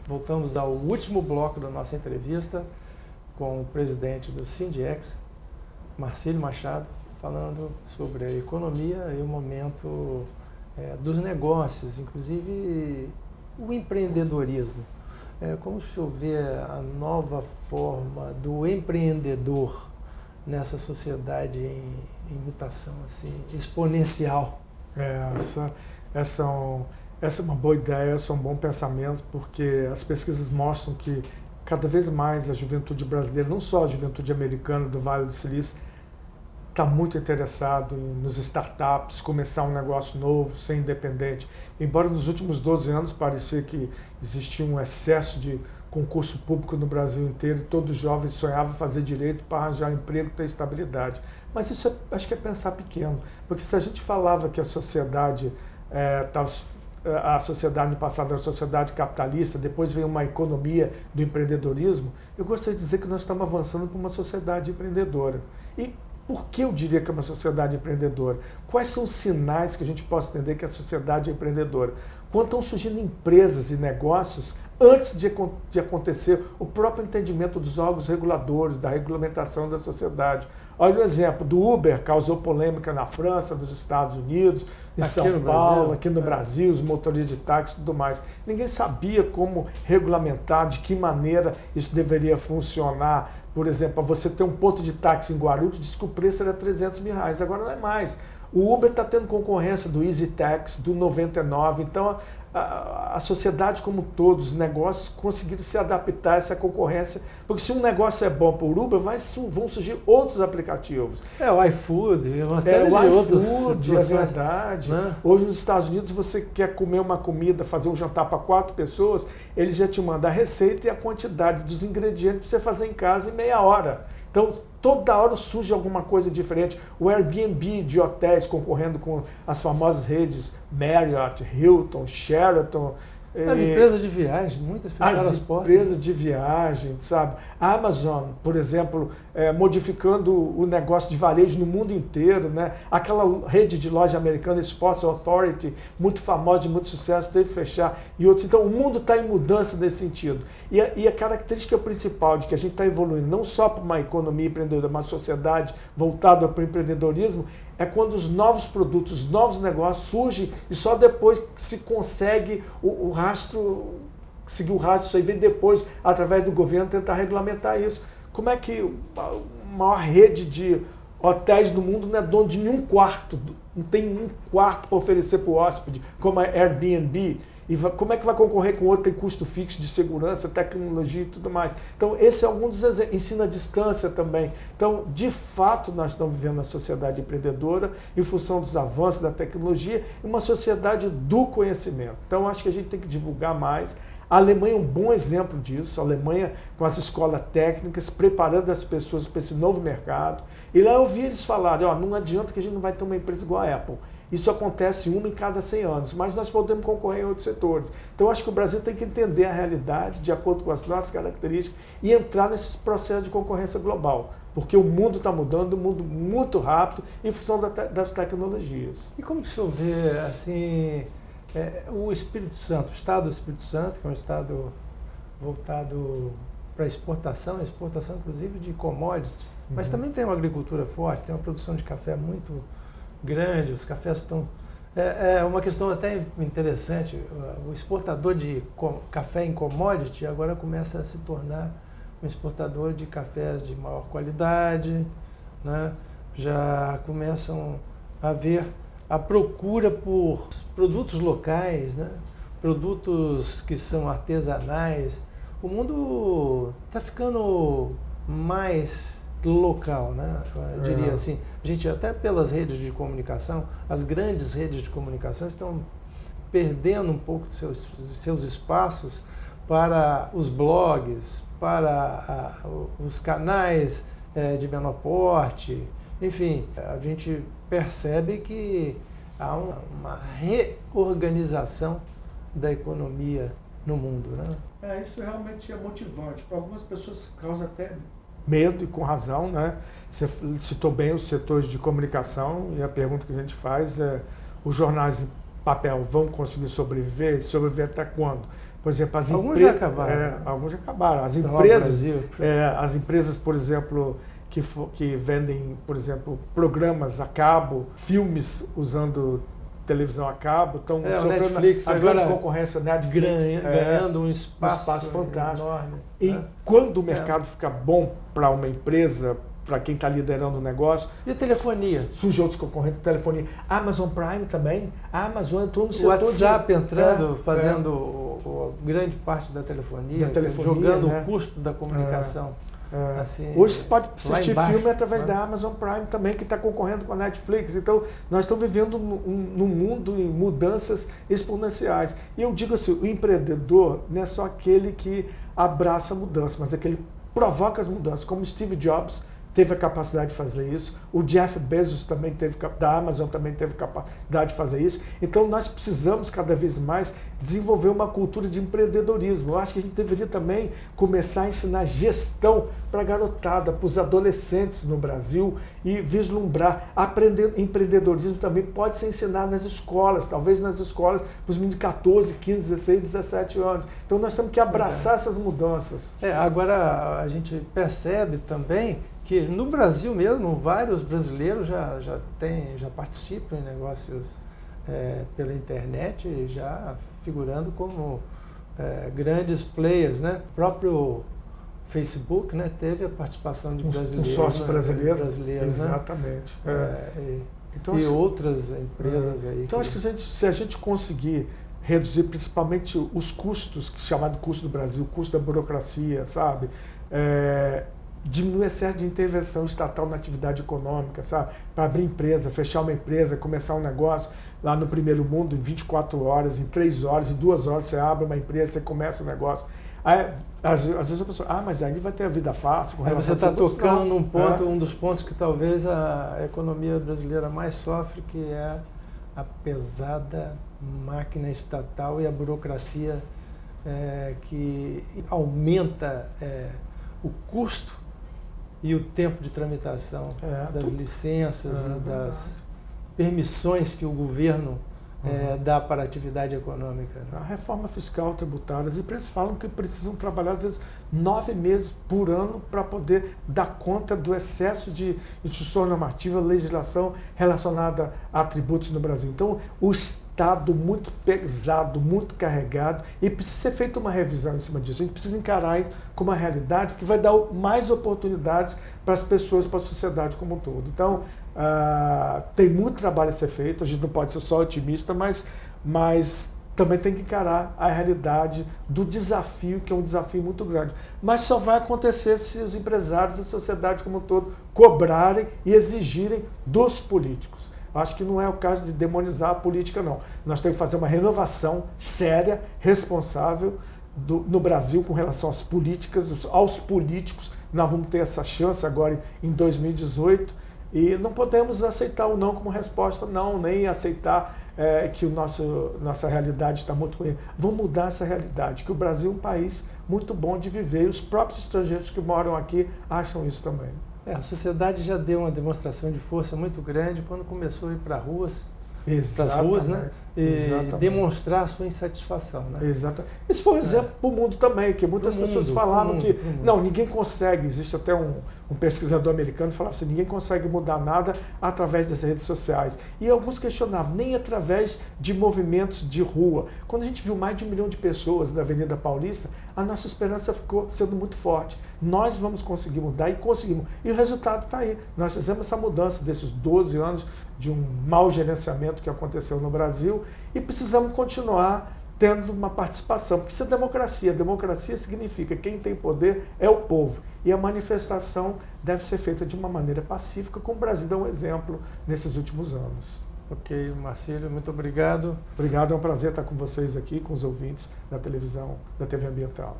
Voltamos ao último bloco da nossa entrevista com o presidente do Sindiex, Marcílio Machado, falando sobre a economia e o momento dos negócios, inclusive o empreendedorismo. Como o senhor vê a nova forma do empreendedor nessa sociedade em mutação assim, exponencial? Essa é uma boa ideia, esse é um bom pensamento, porque as pesquisas mostram que cada vez mais a juventude brasileira, não só a juventude americana do Vale do Silício, está muito interessado nos startups, começar um negócio novo, ser independente. Embora nos últimos 12 anos parecia que existia um excesso de concurso público no Brasil inteiro e todo jovem sonhava fazer direito para arranjar emprego e ter estabilidade. Mas isso acho que é pensar pequeno, porque se a gente falava que a sociedade a sociedade no passado era uma sociedade capitalista, depois veio uma economia do empreendedorismo, eu gostaria de dizer que nós estamos avançando para uma sociedade empreendedora. E por que eu diria que é uma sociedade empreendedora? Quais são os sinais que a gente possa entender que a sociedade é empreendedora? Quando estão surgindo empresas e negócios antes de acontecer o próprio entendimento dos órgãos reguladores, da regulamentação da sociedade. Olha o exemplo do Uber, causou polêmica na França, nos Estados Unidos, em São Paulo, aqui no Brasil, os motoristas de táxi e tudo mais. Ninguém sabia como regulamentar, de que maneira isso deveria funcionar. Por exemplo, para você ter um ponto de táxi em Guarulhos, disse que o preço era R$300 mil, agora não é mais. O Uber está tendo concorrência do EasyTax, do 99, então a sociedade como todos, os negócios conseguiram se adaptar a essa concorrência, porque se um negócio é bom para o Uber, vão surgir outros aplicativos. O iFood, uma série de outros. O iFood, é verdade. Né? Hoje nos Estados Unidos, você quer comer uma comida, fazer um jantar para 4 pessoas, ele já te manda a receita e a quantidade dos ingredientes para você fazer em casa em meia hora. Então, toda hora surge alguma coisa diferente. O Airbnb de hotéis concorrendo com as famosas redes Marriott, Hilton, Sheraton. As empresas de viagem, muitas fecharam as portas. As empresas de viagem, sabe? A Amazon, por exemplo, modificando o negócio de varejo no mundo inteiro, né? Aquela rede de loja americana, Sports Authority, muito famosa, de muito sucesso, teve que fechar. E outros. Então, o mundo está em mudança nesse sentido. E a característica principal de que a gente está evoluindo, não só para uma economia empreendedora, uma sociedade voltada para o empreendedorismo, é quando os novos produtos, os novos negócios surgem e só depois se consegue o rastro, seguir o rastro, isso aí vem depois, através do governo, tentar regulamentar isso. Como é que a maior rede de hotéis do mundo não é dono de nenhum quarto, não tem um quarto para oferecer para o hóspede, como a Airbnb? E como é que vai concorrer com outro que tem custo fixo de segurança, tecnologia e tudo mais? Então, esse é algum dos exemplos. Ensino à distância também. Então, de fato, nós estamos vivendo uma sociedade empreendedora em função dos avanços da tecnologia e uma sociedade do conhecimento. Então, acho que a gente tem que divulgar mais. A Alemanha é um bom exemplo disso. A Alemanha, com as escolas técnicas, preparando as pessoas para esse novo mercado. E lá eu ouvi eles falarem, não adianta que a gente não vai ter uma empresa igual a Apple. Isso acontece uma em cada 100 anos, mas nós podemos concorrer em outros setores. Então, acho que o Brasil tem que entender a realidade de acordo com as nossas características e entrar nesses processos de concorrência global, porque o mundo está mudando, um mundo muito rápido em função das tecnologias. E como que o senhor vê assim, o Espírito Santo, o estado do Espírito Santo, que é um estado voltado para exportação inclusive de commodities, mas também tem uma agricultura forte, tem uma produção de café muito grande, os cafés estão... É uma questão até interessante, o exportador de café em commodity agora começa a se tornar um exportador de cafés de maior qualidade, né? Já começam a haver a procura por produtos locais, né? Produtos que são artesanais. O mundo está ficando mais local, né? Eu diria assim, a gente até pelas redes de comunicação, as grandes redes de comunicação estão perdendo um pouco dos seus espaços para os blogs, para os canais de menor porte, enfim, a gente percebe que há uma reorganização da economia no mundo, né? Isso realmente é motivante. Para algumas pessoas causa até medo, e com razão, né? Você citou bem os setores de comunicação, e a pergunta que a gente faz é: os jornais em papel vão conseguir sobreviver? Sobreviver até quando? Por exemplo, alguns já acabaram. Alguns já acabaram. As empresas, por exemplo, que vendem, por exemplo, programas a cabo, filmes usando televisão a cabo, estão sofrendo Netflix, a grande concorrência Netflix, ganhando um espaço fantástico. Enorme. E quando o mercado fica bom para uma empresa, para quem está liderando o negócio... E a telefonia? Surge outros concorrentes de telefonia. Amazon Prime também. A Amazon entrou no setor WhatsApp entrando, fazendo grande parte da telefonia jogando o custo da comunicação. Assim, hoje você pode assistir filme através da Amazon Prime também, que está concorrendo com a Netflix. Então, nós estamos vivendo num mundo em mudanças exponenciais. E eu digo assim, o empreendedor não é só aquele que abraça a mudança, mas aquele que provoca as mudanças, como Steve Jobs teve a capacidade de fazer isso, o Jeff Bezos também da Amazon também teve capacidade de fazer isso. Então nós precisamos cada vez mais desenvolver uma cultura de empreendedorismo. Eu acho que a gente deveria também começar a ensinar gestão para a garotada, para os adolescentes no Brasil e vislumbrar. Empreendedorismo também pode ser ensinado nas escolas, talvez nas escolas para os meninos de 14, 15, 16, 17 anos. Então nós temos que abraçar essas mudanças. Agora a gente percebe também que no Brasil mesmo, vários brasileiros já participam em negócios pela internet, já figurando como grandes players, né? O próprio Facebook, né, teve a participação de brasileiros. Um sócio brasileiro. Exatamente. Né? Então, e outras empresas aí. Então acho que se a gente conseguir reduzir principalmente os custos, que é chamado custo do Brasil, o custo da burocracia, sabe? Diminuir o excesso de intervenção estatal na atividade econômica, sabe? Para abrir empresa, fechar uma empresa, começar um negócio lá no primeiro mundo em 24 horas, em 3 horas, em 2 horas você abre uma empresa, você começa o negócio. Aí, às vezes a pessoa, mas aí vai ter a vida fácil. Aí você está tocando num ponto, um dos pontos que talvez a economia brasileira mais sofre, que é a pesada máquina estatal e a burocracia que aumenta o custo e o tempo de tramitação das licenças e das permissões que o governo dá para a atividade econômica. A reforma fiscal tributária, as empresas falam que precisam trabalhar às vezes 9 meses por ano para poder dar conta do excesso de instituição normativa, legislação relacionada a tributos no Brasil. Então, o Estado muito pesado, muito carregado, e precisa ser feita uma revisão em cima disso. A gente precisa encarar isso como uma realidade, porque vai dar mais oportunidades para as pessoas, para a sociedade como um todo. Então, tem muito trabalho a ser feito, a gente não pode ser só otimista, mas também tem que encarar a realidade do desafio, que é um desafio muito grande. Mas só vai acontecer se os empresários e a sociedade como um todo cobrarem e exigirem dos políticos. Acho que não é o caso de demonizar a política, não. Nós temos que fazer uma renovação séria, responsável no Brasil com relação às políticas, aos políticos. Nós vamos ter essa chance agora em 2018 e não podemos aceitar o não como resposta, não, nem aceitar que nossa realidade está muito ruim. Vamos mudar essa realidade, que o Brasil é um país muito bom de viver e os próprios estrangeiros que moram aqui acham isso também. A sociedade já deu uma demonstração de força muito grande quando começou a ir para as ruas, né? E demonstrar a sua insatisfação. Né? Exatamente. Isso foi um exemplo para o mundo também, que muitas pessoas falavam que não, ninguém consegue, existe até um pesquisador americano que falava assim, ninguém consegue mudar nada através das redes sociais. E alguns questionavam, nem através de movimentos de rua. Quando a gente viu mais de 1 milhão de pessoas na Avenida Paulista, a nossa esperança ficou sendo muito forte. Nós vamos conseguir mudar e conseguimos. E o resultado está aí. Nós fizemos essa mudança desses 12 anos de um mau gerenciamento que aconteceu no Brasil e precisamos continuar tendo uma participação, porque isso é democracia. Democracia significa que quem tem poder é o povo. E a manifestação deve ser feita de uma maneira pacífica, como o Brasil dá um exemplo nesses últimos anos. Ok, Marcílio, muito obrigado. Obrigado, é um prazer estar com vocês aqui, com os ouvintes da televisão, da TV Ambiental.